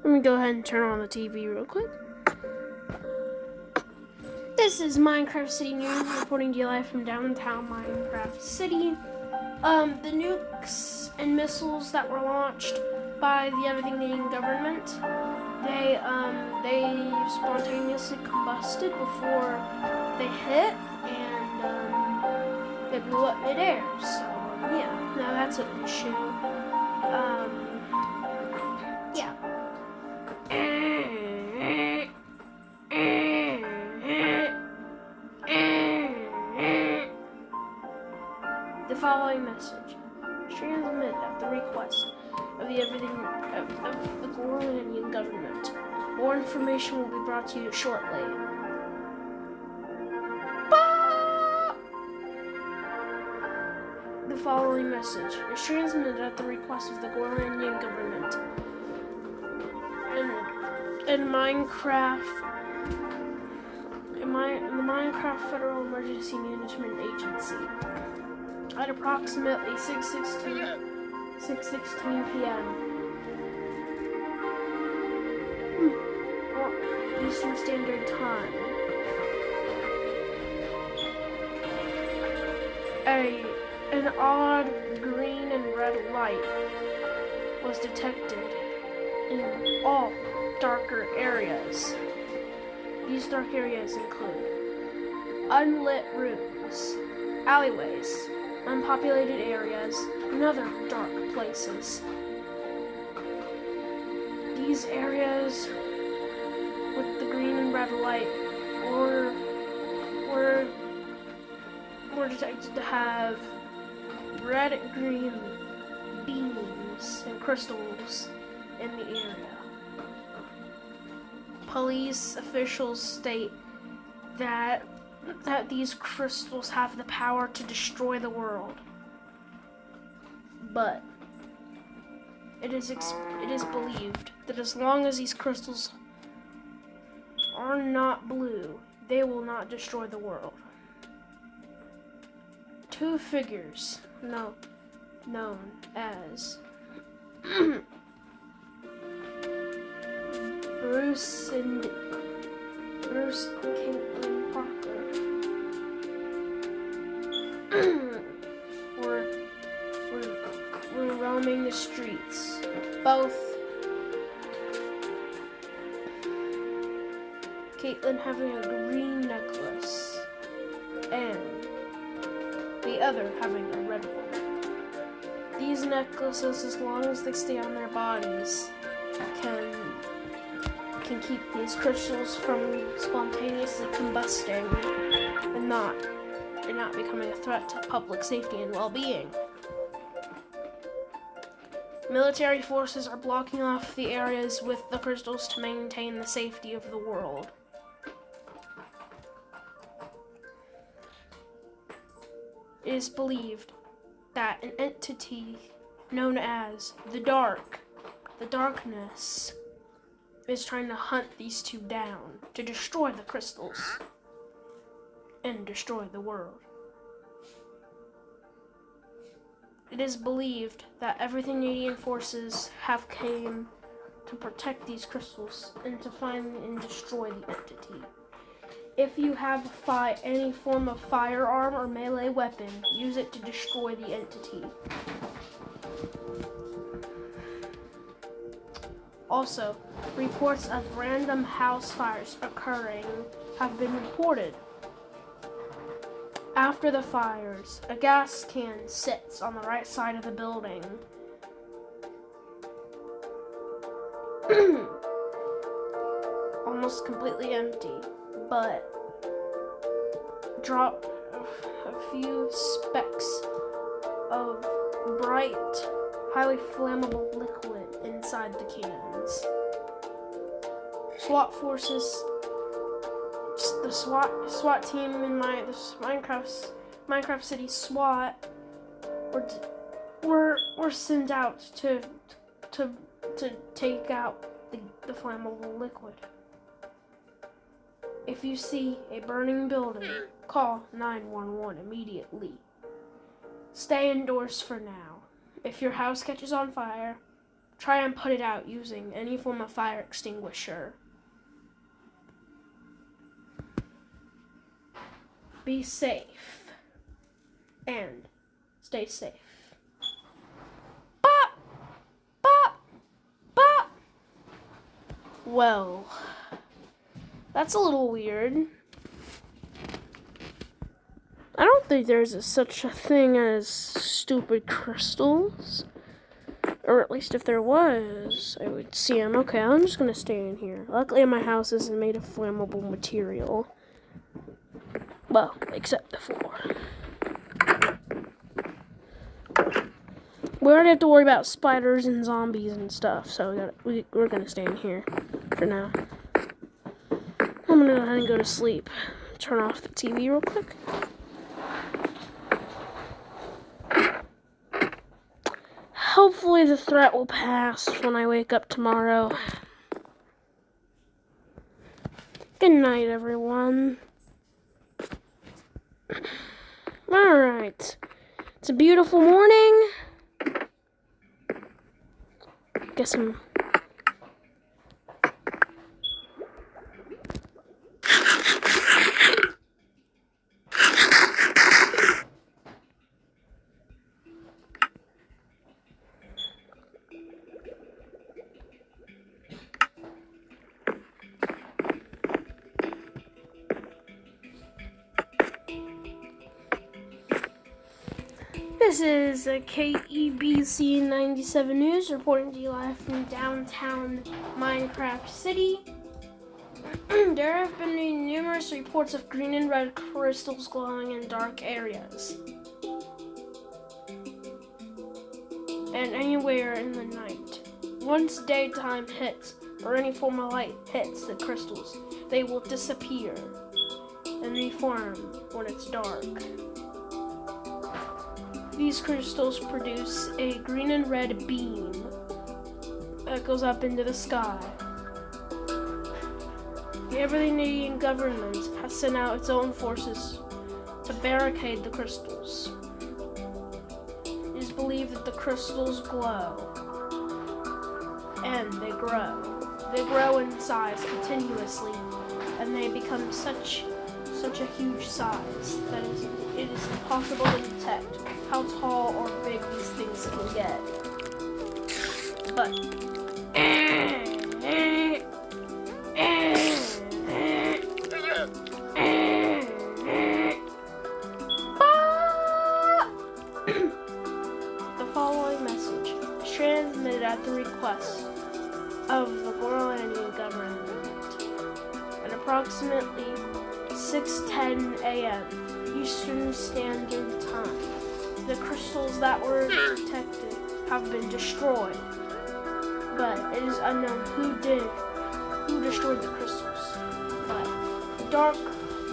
Let me go ahead and turn on the TV real quick. This is Minecraft City News, reporting to you live from downtown Minecraft City. The nukes and missiles that were launched by the Everything government, they spontaneously combusted before they hit, and they blew up midair. So yeah, now that's an issue. Yeah. The following message, transmitted at the request of the Gorlanian government. More information will be brought to you shortly. The following message is transmitted at the request of the Gorlanian government and the Minecraft Federal Emergency Management Agency. At approximately 6:16 p.m. Eastern Standard Time, an odd green and red light was detected in all darker areas. These dark areas include unlit rooms, alleyways, unpopulated areas, and other dark places. These areas with the green and red light were detected to have red-green beams and crystals in the area. Police officials state that these crystals have the power to destroy the world. But it is believed that as long as these crystals are not blue, they will not destroy the world. Two figures known as Bruce and Caitlin Parker were roaming the streets. Both Caitlin having a green necklace and the other having a red one. These necklaces, as long as they stay on their bodies, can keep these crystals from spontaneously combusting and not becoming a threat to public safety and well-being. Military forces are blocking off the areas with the crystals to maintain the safety of the world. It is believed that an entity known as the Darkness, is trying to hunt these two down to destroy the crystals and destroy the world. It is believed that Everything forces have came to protect these crystals and to find and destroy the entity. If you have any form of firearm or melee weapon, use it to destroy the entity. Also, reports of random house fires occurring have been reported. After the fires, a gas can sits on the right side of the building. Almost completely empty, but drop a few specks of bright, highly flammable liquid inside the cans. SWAT forces, the SWAT team in Minecraft City SWAT were sent out to take out the flammable liquid. If you see a burning building, call 911 immediately. Stay indoors for now. If your house catches on fire, Try and put it out using any form of fire extinguisher. Be safe and stay safe. Bop! Bop! Bop! Well, that's a little weird. I don't think there's such a thing as stupid crystals. Or at least if there was, I would see them. Okay, I'm just gonna stay in here. Luckily my house isn't made of flammable material. Well, except the floor. We already have to worry about spiders and zombies and stuff, so we're gonna stay in here for now. I'm gonna go ahead and go to sleep. Turn off the TV real quick. Hopefully the threat will pass when I wake up tomorrow. Good night, everyone. Alright. It's a beautiful morning. Guess I'm... This is a KEBC 97 News reporting to you live from downtown Minecraft City. There have been numerous reports of green and red crystals glowing in dark areas. And anywhere in the night. Once daytime hits, or any form of light hits the crystals, they will disappear and reform when it's dark. These crystals produce a green and red beam that goes up into the sky. The Everything government has sent out its own forces to barricade the crystals. It is believed that the crystals glow, and they grow. They grow in size continuously, and they become such a huge size that it is impossible to detect how tall or big these things can get. But the following message is transmitted at the request of the Groenlandian government at approximately 6:10 a.m. Eastern Standard Time. The crystals that were detected have been destroyed, but it is unknown who destroyed the crystals. But dark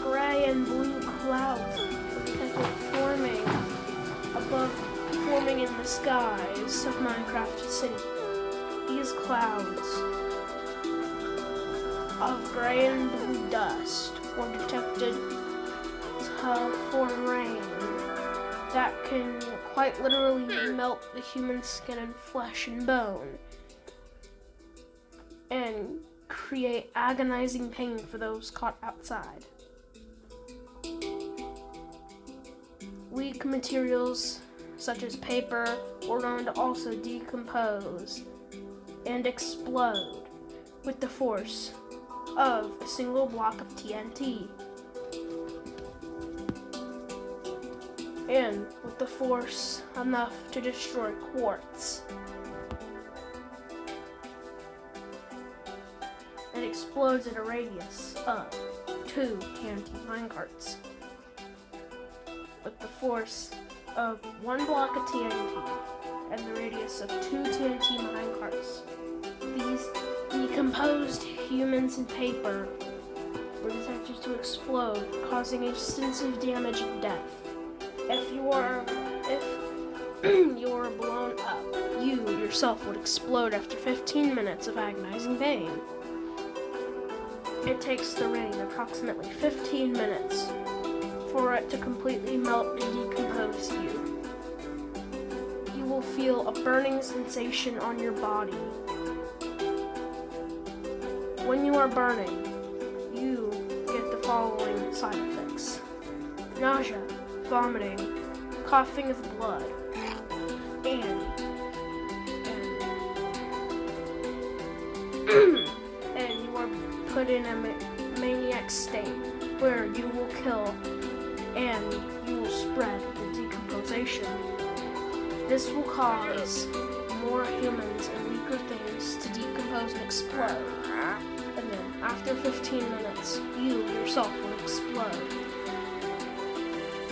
gray and blue clouds were detected forming in the skies of Minecraft City. These clouds of gray and blue dust were detected to form rain that can quite literally melt the human skin and flesh and bone and create agonizing pain for those caught outside. Weak materials such as paper were going to also decompose and explode with the force of a single block of TNT. And with the force enough to destroy quartz. It explodes at a radius of 2 TNT minecarts. With the force of 1 block of TNT and the radius of 2 TNT minecarts. These decomposed humans and paper were detected to explode, causing extensive damage and death. If you are blown up, you yourself would explode after 15 minutes of agonizing pain. It takes the rain approximately 15 minutes for it to completely melt and decompose you. You will will feel a burning sensation on your body. When you are burning, you get the following side effects: nausea, vomiting, coughing of blood, and you are put in a maniac state where you will kill and you will spread the decomposition. This will cause more humans and weaker things to decompose and explode. And then after 15 minutes, you yourself will explode.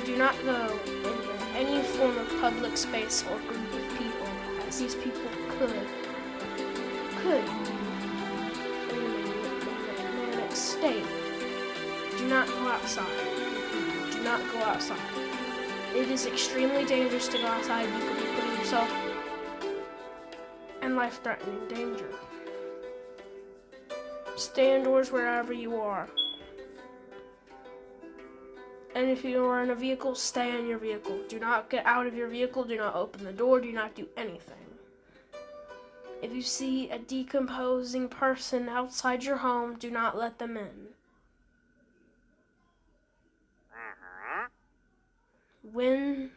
Do not go into any form of public space or group of people, as these people could be in a manic state. Do not go outside. Do not go outside. It is extremely dangerous to go outside. You could be putting yourself in life-threatening danger. Stay indoors wherever you are. And if you are in a vehicle, stay in your vehicle. Do not get out of your vehicle. Do not open the door. Do not do anything. If you see a decomposing person outside your home, do not let them in. When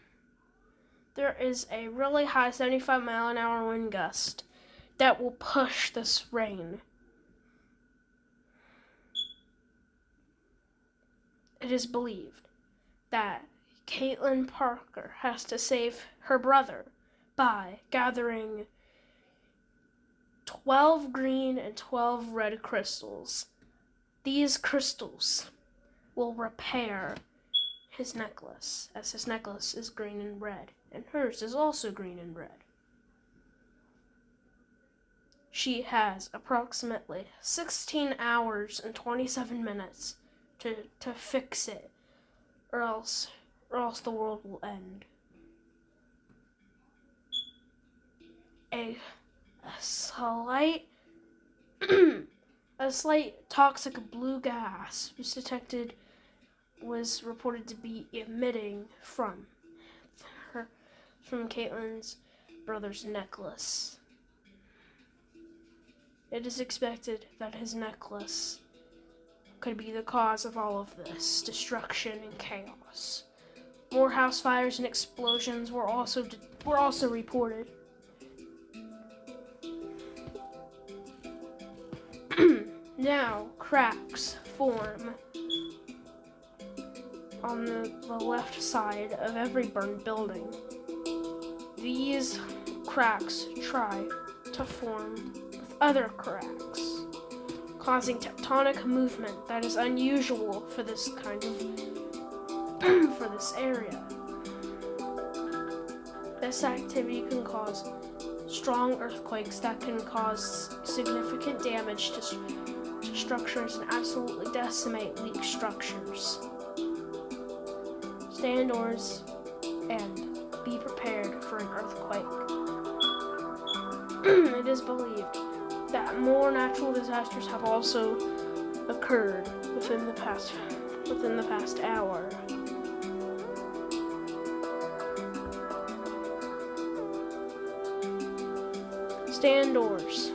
there is a really high 75-mile-an-hour wind gust that will push this rain, it is believed that Caitlin Parker has to save her brother by gathering 12 green and 12 red crystals. These crystals will repair his necklace, as his necklace is green and red, and hers is also green and red. She has approximately 16 hours and 27 minutes to fix it, or else the world will end. A slight toxic blue gas was reported to be emitting from Caitlin's brother's necklace. It is expected that his necklace could be the cause of all of this destruction and chaos. More house fires and explosions were also reported. Now, cracks form on the left side of every burned building. These cracks try to form with other cracks, causing tectonic movement that is unusual for this kind of for this area. This activity can cause strong earthquakes that can cause significant damage to structures and absolutely decimate weak structures. Stay indoors and be prepared for an earthquake. It is believed that more natural disasters have also occurred within the past hour. Stay indoors.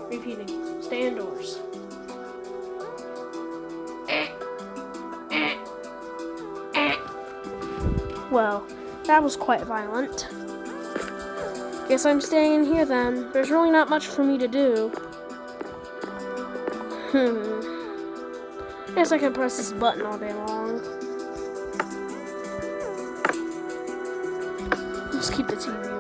Repeating, stay indoors. Well, that was quite violent. Guess I'm staying in here then. There's really not much for me to do. Guess I can press this button all day long. Just keep the TV on.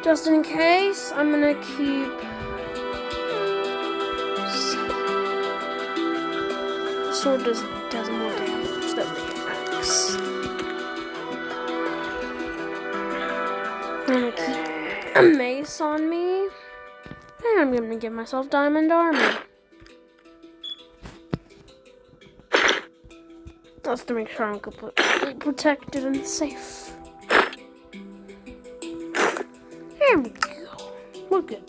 Just in case, I'm gonna keep the sword does more damage than the axe. I'm gonna keep a mace on me, and I'm gonna give myself diamond armor. That's to make sure I'm completely protected and safe. There we go. We're good.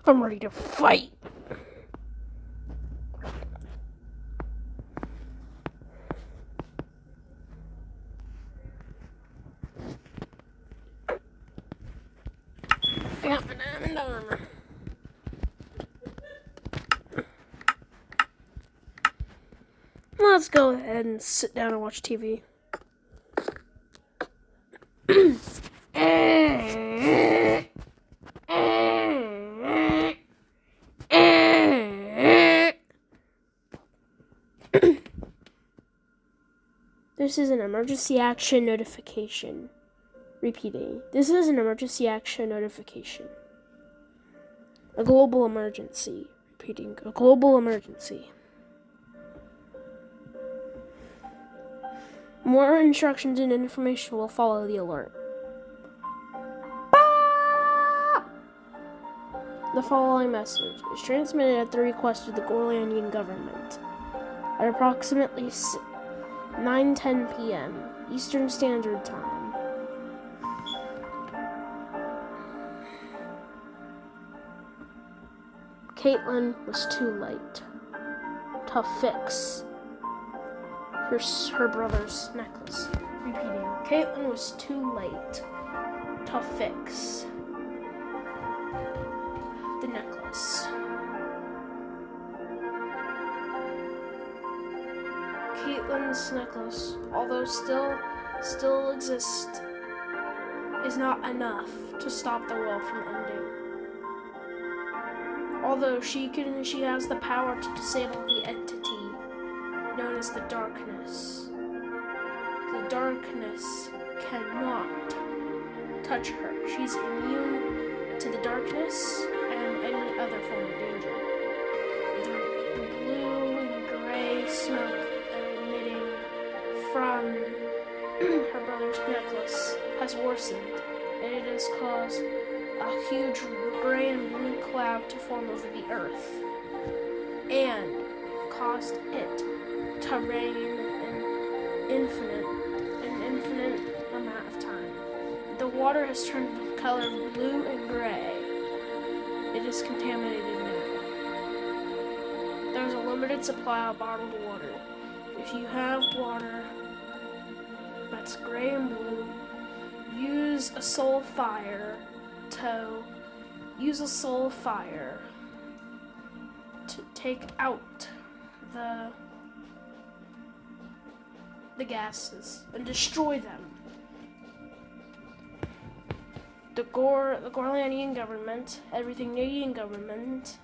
I'm ready to fight. I got my diamond armor. Let's go ahead and sit down and watch TV. This is an emergency action notification. Repeating. This is an emergency action notification. A global emergency. Repeating. A global emergency. More instructions and information will follow the alert. The following message is transmitted at the request of the Gorlandian government at approximately 9:10 p.m. Eastern Standard Time. Caitlin was too late to fix her brother's necklace. Repeating. Caitlin was too late to fix the necklace. Caitlin's necklace, although still exists, is not enough to stop the world from ending. Although she has the power to disable the entity known as the darkness. The darkness cannot touch her. She's immune to the darkness and any other form of danger. The blue and gray smoke emitting from her brother's necklace has worsened, and it has caused a huge gray and blue cloud to form over the earth and caused it to rain an infinite amount of time. The water has turned the color blue and gray. It is contaminated now. There's a limited supply of bottled water. If you have water that's gray and blue, use a soul fire to take out the gases and destroy them. The Gorlandian government, everything Canadian government,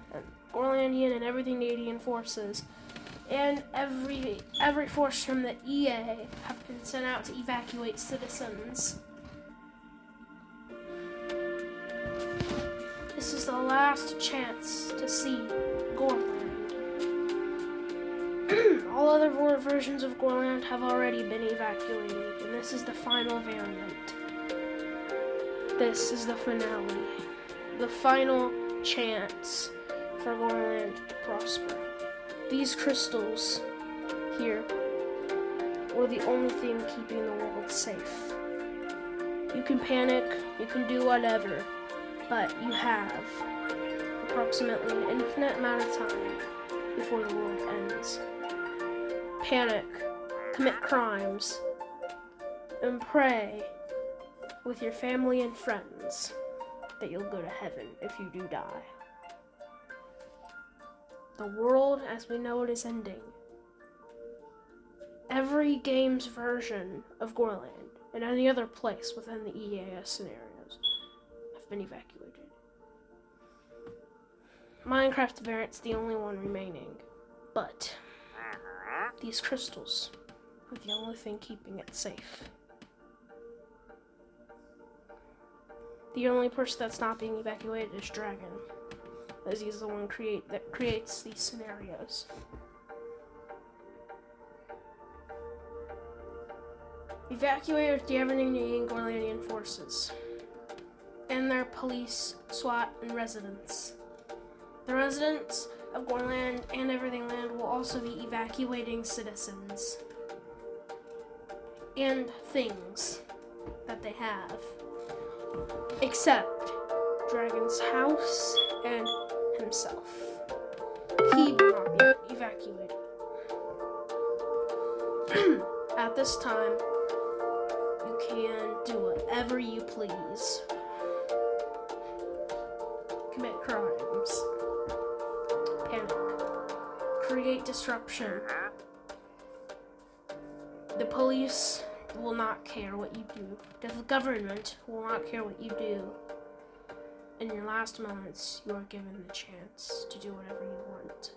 Gorlandian and everything Canadian forces, and every force from the EA have been sent out to evacuate citizens. This is the last chance to see Gorland. All other versions of Gorland have already been evacuated, and this is the final variant. This is the finale. The final chance for Gorland to prosper. These crystals here were the only thing keeping the world safe. You can panic, you can do whatever, but you have approximately an infinite amount of time before the world ends. Panic, commit crimes, and pray with your family and friends that you'll go to heaven if you do die. The world as we know it is ending. Every game's version of Gorland and any other place within the EAS scenarios have been evacuated. Minecraft variant's the only one remaining, but these crystals are the only thing keeping it safe. The only person that's not being evacuated is Dragon, as he's the one that creates these scenarios. Evacuated the everything Gorlandian forces and their police, SWAT, and residents. The residents of Gorland and Everything Land will also be evacuating citizens and things that they have, except Dragon's house and himself. He will not be evacuated. At this time, you can do whatever you please. Commit crimes. Panic. Create disruption. The police will not care what you do. The government will not care what you do. In your last moments, you are given the chance to do whatever you want.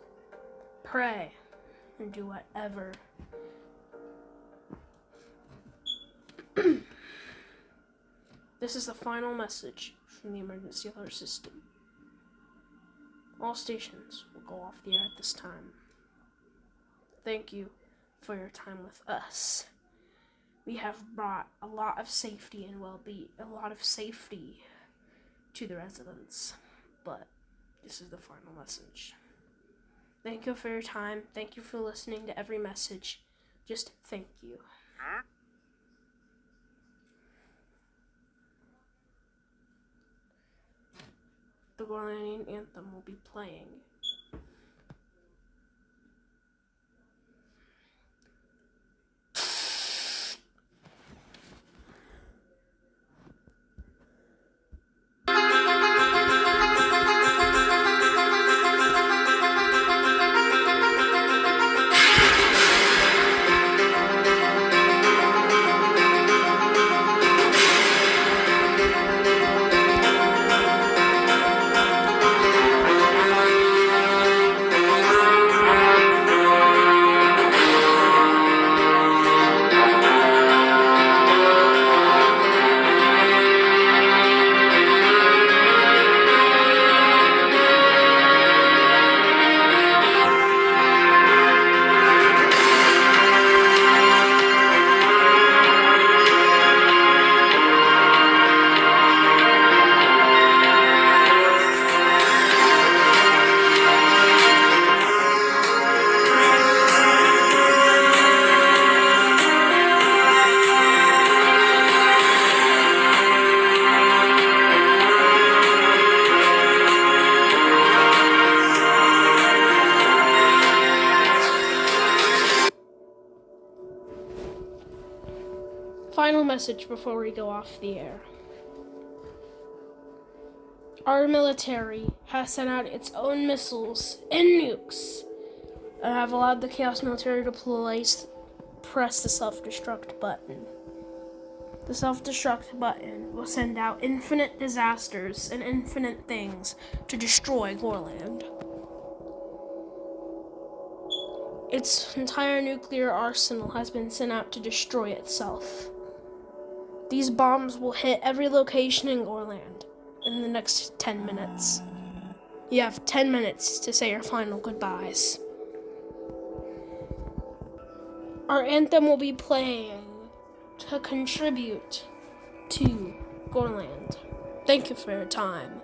Pray and do whatever. This is the final message from the emergency alert system. All stations will go off the air at this time. Thank you for your time with us. We have brought a lot of safety and safety to the residents, but this is the final message. Thank you for your time. Thank you for listening to every message. Just thank you. The Gorlandian anthem will be playing. final message before we go off the air. Our military has sent out its own missiles and nukes and have allowed the Chaos military to press the self-destruct button. The self-destruct button will send out infinite disasters and infinite things to destroy Gorland. Its entire nuclear arsenal has been sent out to destroy itself. These bombs will hit every location in Gorland in the next 10 minutes. You have 10 minutes to say your final goodbyes. Our anthem will be playing to contribute to Gorland. Thank you for your time.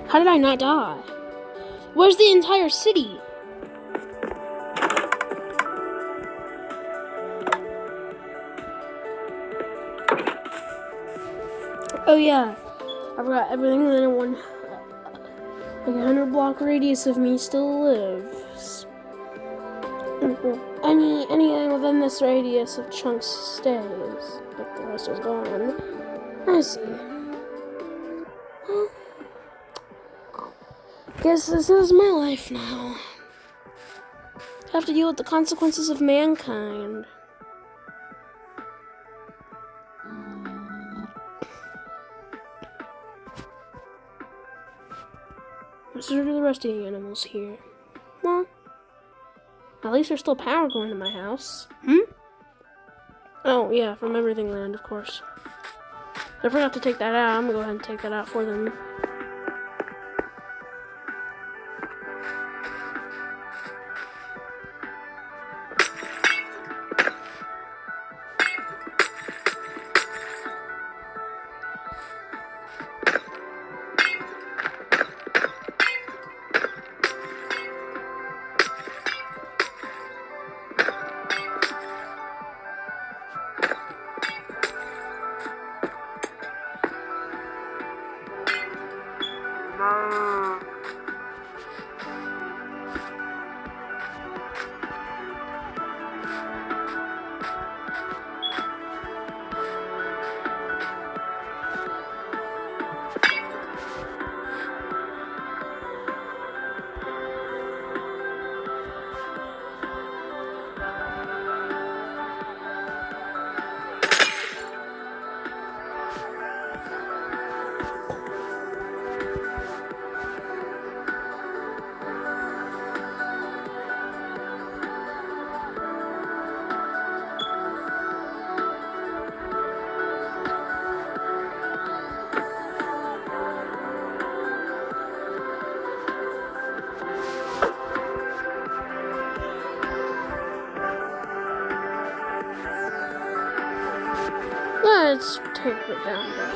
How did I not die? Where's the entire city? Oh yeah, I forgot everything that in one like 100 block radius of me still lives. Anything within this radius of chunks stays, but the rest is gone. I see. Well, guess this is my life now. I have to deal with the consequences of mankind. What are the rest of the animals here? Well, at least there's still power going to my house. Oh, yeah, from Everything Land, of course. I forgot to take that out. I'm gonna go ahead and take that out for them. let's take it down there.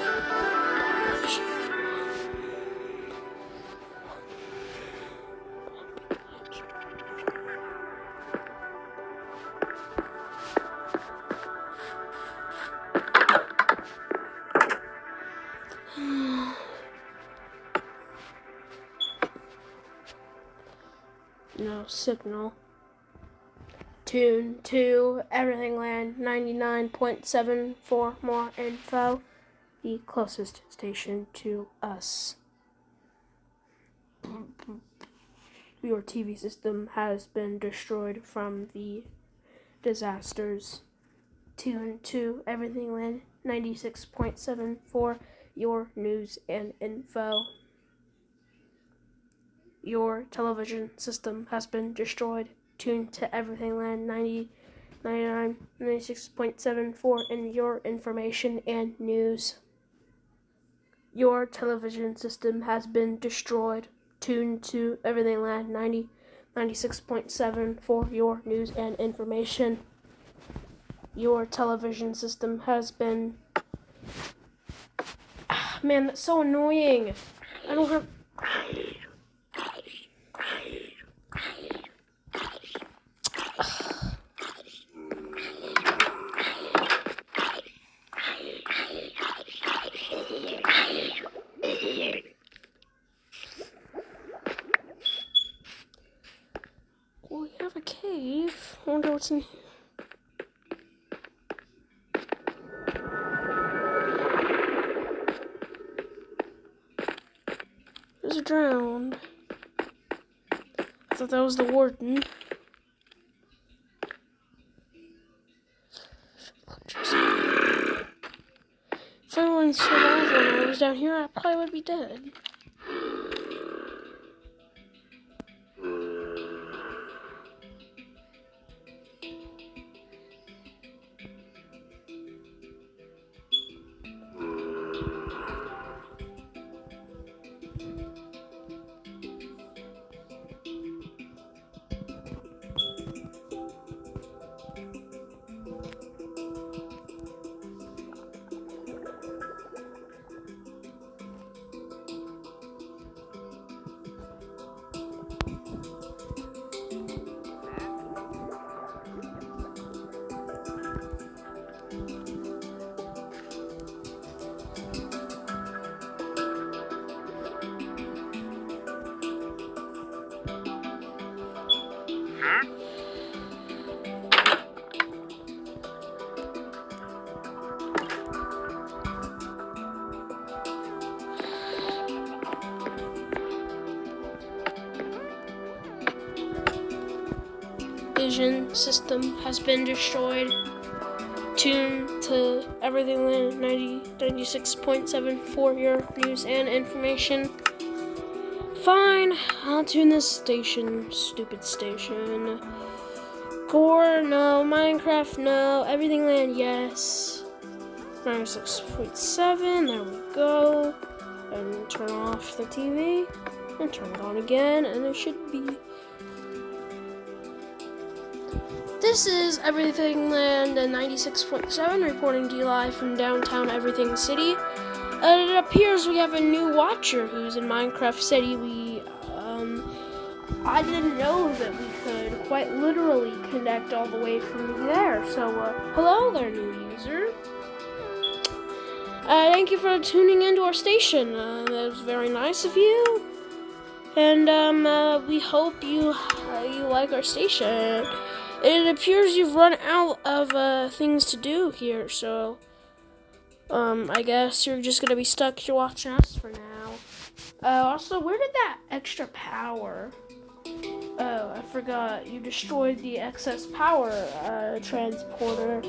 No signal. Tune to Everything Land 99.7 for more info. The closest station to us. Your TV system has been destroyed from the disasters. Tune to Everything Land 96.7 for your news and info. Your television system has been destroyed. Tune to Everything Land 96.7 for your information and news. Your television system has been destroyed. Tune to Everything Land 96.7 for your news and information. Your television system has been... Man, that's so annoying. I don't have... Well, we have a cave. I wonder what's in here. There's a drowned. I thought that was the warden. If everyone survived when I was down here, I probably would be dead. Vision system has been destroyed. Tune to Everything Land 96.7 for your news and information. Fine, I'll tune this station. Stupid station. Gore, no. Minecraft, no. Everything Land, yes. 96.7, there we go. And turn off the TV. And turn it on again, and it should be... This is Everything Land 96.7 reporting to you live from downtown Everything City. It appears we have a new watcher who's in Minecraft City. I didn't know that we could quite literally connect all the way from there. So, hello there, new user. Thank you for tuning into our station. That was very nice of you. And we hope you like our station. It appears you've run out of things to do here, so I guess you're just gonna be stuck here watching us for now. Also, where did that extra power? Oh, I forgot. You destroyed the excess power transporter.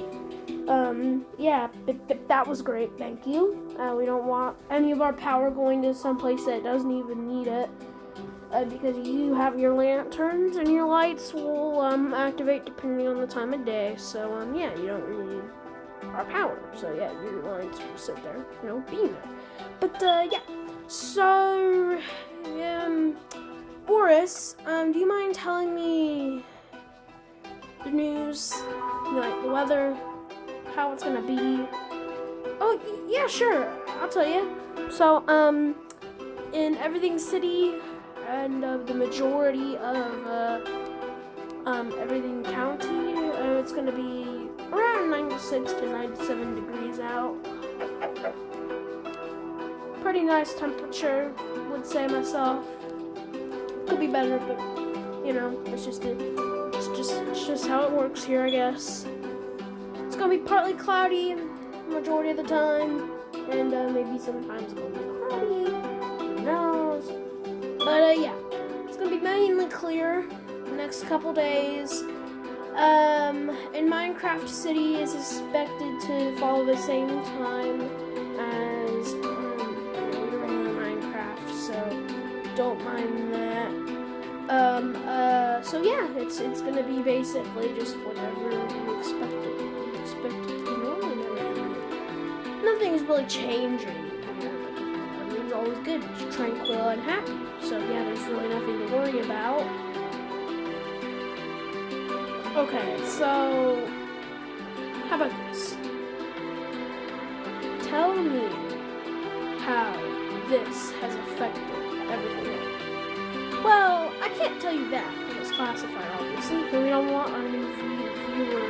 Yeah, that was great. Thank you. We don't want any of our power going to someplace that doesn't even need it. Because you have your lanterns and your lights will activate depending on the time of day. So yeah, you don't need our power. So yeah, your lights will sit there, being there. But yeah, so Boris, do you mind telling me the news, like the weather, how it's gonna be? Oh Yeah, sure. I'll tell you. So, in Everything City and the majority of Everything County, it's gonna be around 96 to 97 degrees out. Pretty nice temperature, would say myself. Could be better, but you know, it's just how it works here, I guess. It's gonna be partly cloudy majority of the time, and maybe sometimes it'll be cloudy. Who knows? But yeah, it's gonna be mainly clear the next couple days. And Minecraft City is expected to follow the same time as you're in Minecraft, so don't mind that. So yeah, it's gonna be basically just whatever you expect it to be normal and everything. Nothing's really changing. Everything's always good, tranquil and happy. So yeah, there's really nothing to worry about. Okay, so how about this? Tell me how this has affected everything. Well, I can't tell you that because it's classified, obviously, but we don't want our new viewer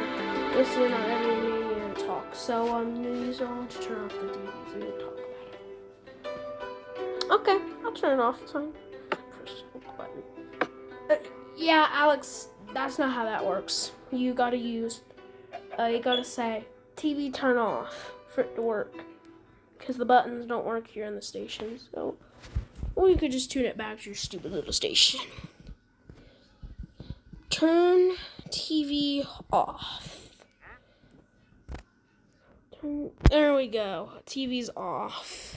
listening on everything and talk. So, you don't want to turn off the TV so you can talk about it. Okay, I'll turn it off. It's fine. Press the button. Yeah, Alex, that's not how that works. You gotta say, TV turn off for it to work. Because the buttons don't work here in the station, so. Or you could just tune it back to your stupid little station. Turn TV off. There we go. TV's off.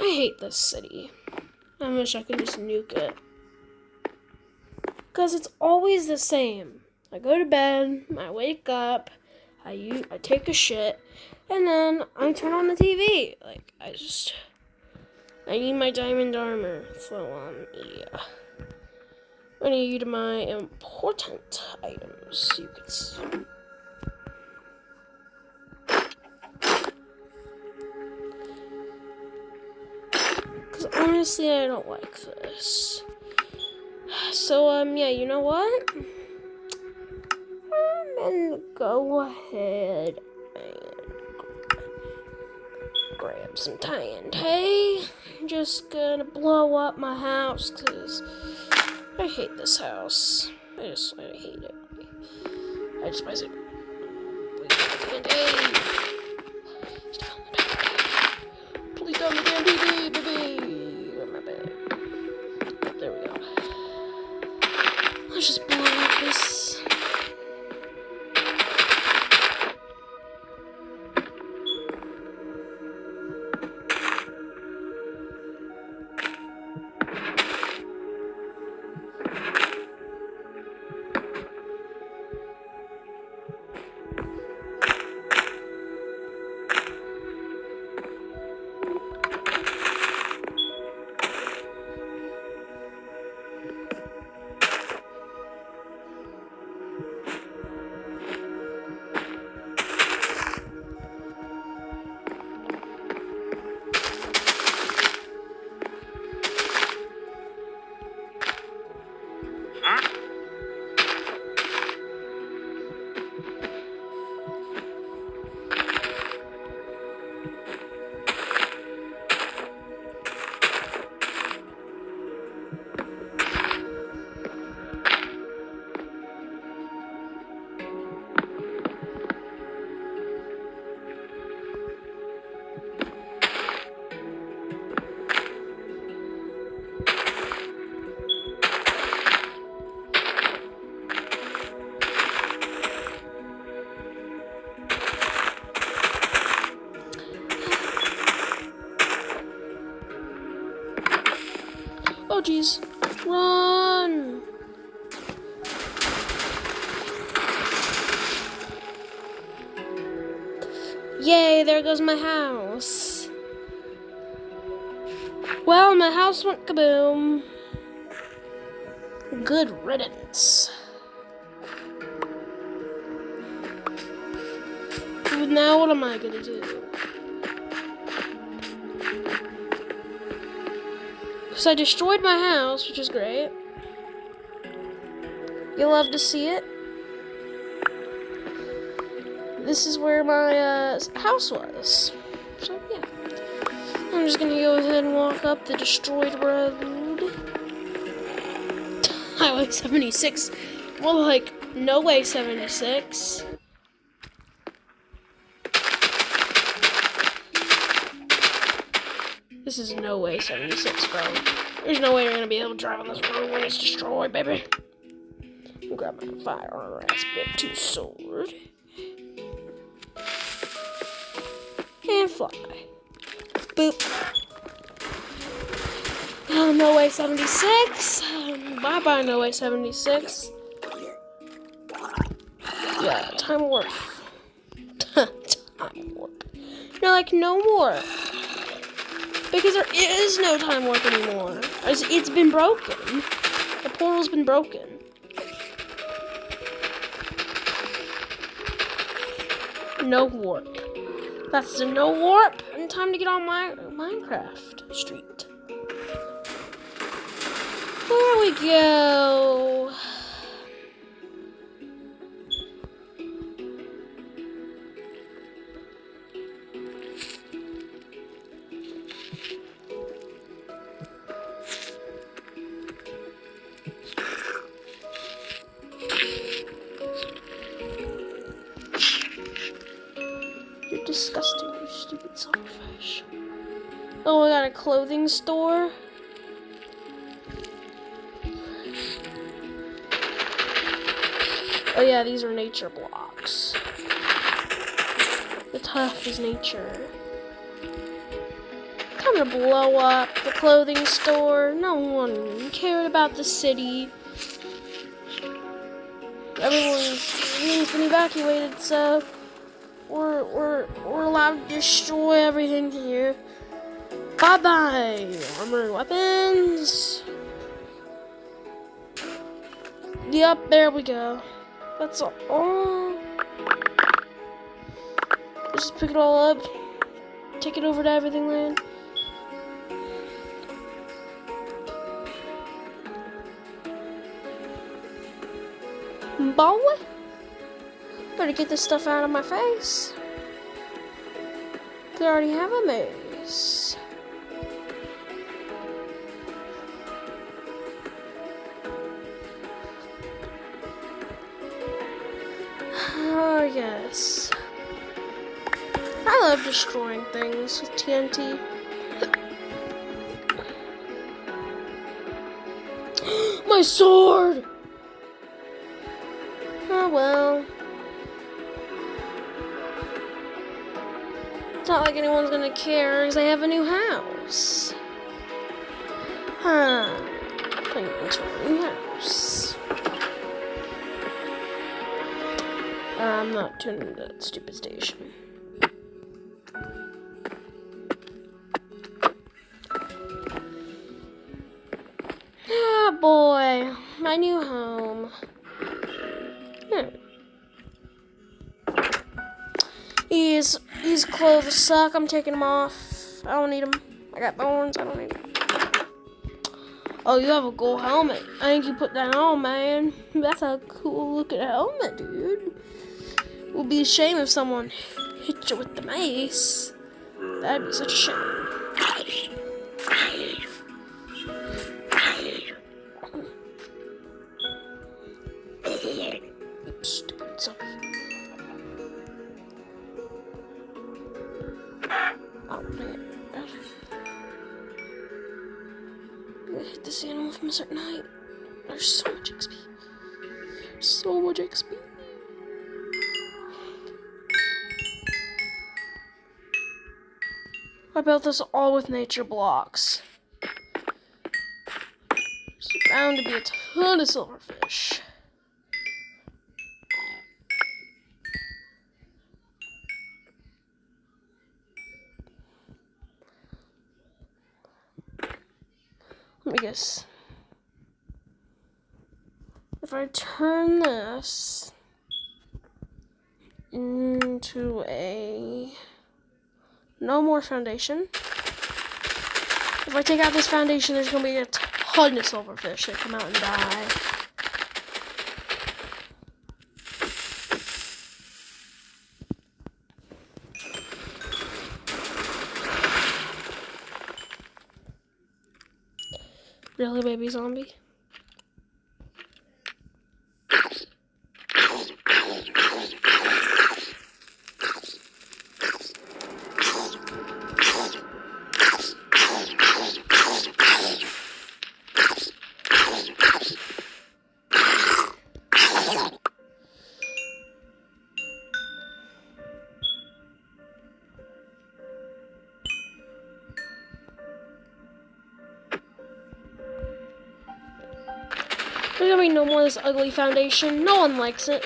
I hate this city. I wish I could just nuke it. Because it's always the same. I go to bed, I wake up, I take a shit, and then I turn on the TV. Like, I need my diamond armor. So, yeah. I need my important items. You could see. Because honestly, I don't like this. So, yeah, you know what? I'm gonna go ahead and grab some TNT. I'm just gonna blow up my house, because I hate this house. I hate it. I despise it. Please tell me damn TV, baby. Where's my bed? There we go. Let's just blow up this. Oh, jeez. Run! Yay, there goes my house. Well, my house went kaboom. Good riddance. Now what am I gonna do? Because I destroyed my house, which is great. You'll love to see it. This is where my house was. So yeah. I'm just gonna go ahead and walk up the destroyed road. Highway 76. Well, like, no way 76. This is no way 76, bro. There's no way you're gonna be able to drive on this road when it's destroyed, baby. I'll grab my fire aspect 2 sword. And fly. Boop. Oh, no way 76. Bye-bye, no way 76. Yeah, time warp. Time warp. You're like, no more. Because there is no time warp anymore. It's been broken. The portal's been broken. No warp. That's the no warp. And time to get on my Minecraft street. There we go. You're disgusting, you stupid selfish. Oh, I got a clothing store. Oh yeah, these are nature blocks. The tough is nature. Time to blow up the clothing store. No one cared about the city. Everything's been evacuated, so we're allowed to destroy everything here. Bye bye, armored weapons. Yep, there we go. That's all. Just pick it all up. Take it over to Everything Land. Boy, better get this stuff out of my face. They already have a maze. Oh, yes. I love destroying things with TNT. My sword! Oh, well. It's not like anyone's gonna care because I have a new house. Turning into a new house. I'm not tuning into that stupid station. Ah, boy. My new home. These clothes suck. I'm taking them off. I don't need them. I got bones. I don't need them. Oh, you have a gold helmet. I think you put that on, man. That's a cool looking helmet, dude. It would be a shame if someone hit you with the mace. That'd be such a shame. Stupid zombie. Oh, man. I'm gonna hit this animal from a certain height. There's so much XP. So much XP. I built this all with nature blocks. There's bound to be a ton of silverfish. Let me guess. If I turn this into a no more foundation. If I take out this foundation, there's going to be a ton of silverfish that come out and die. Really, baby zombie? There's gonna be no more of this ugly foundation. No one likes it.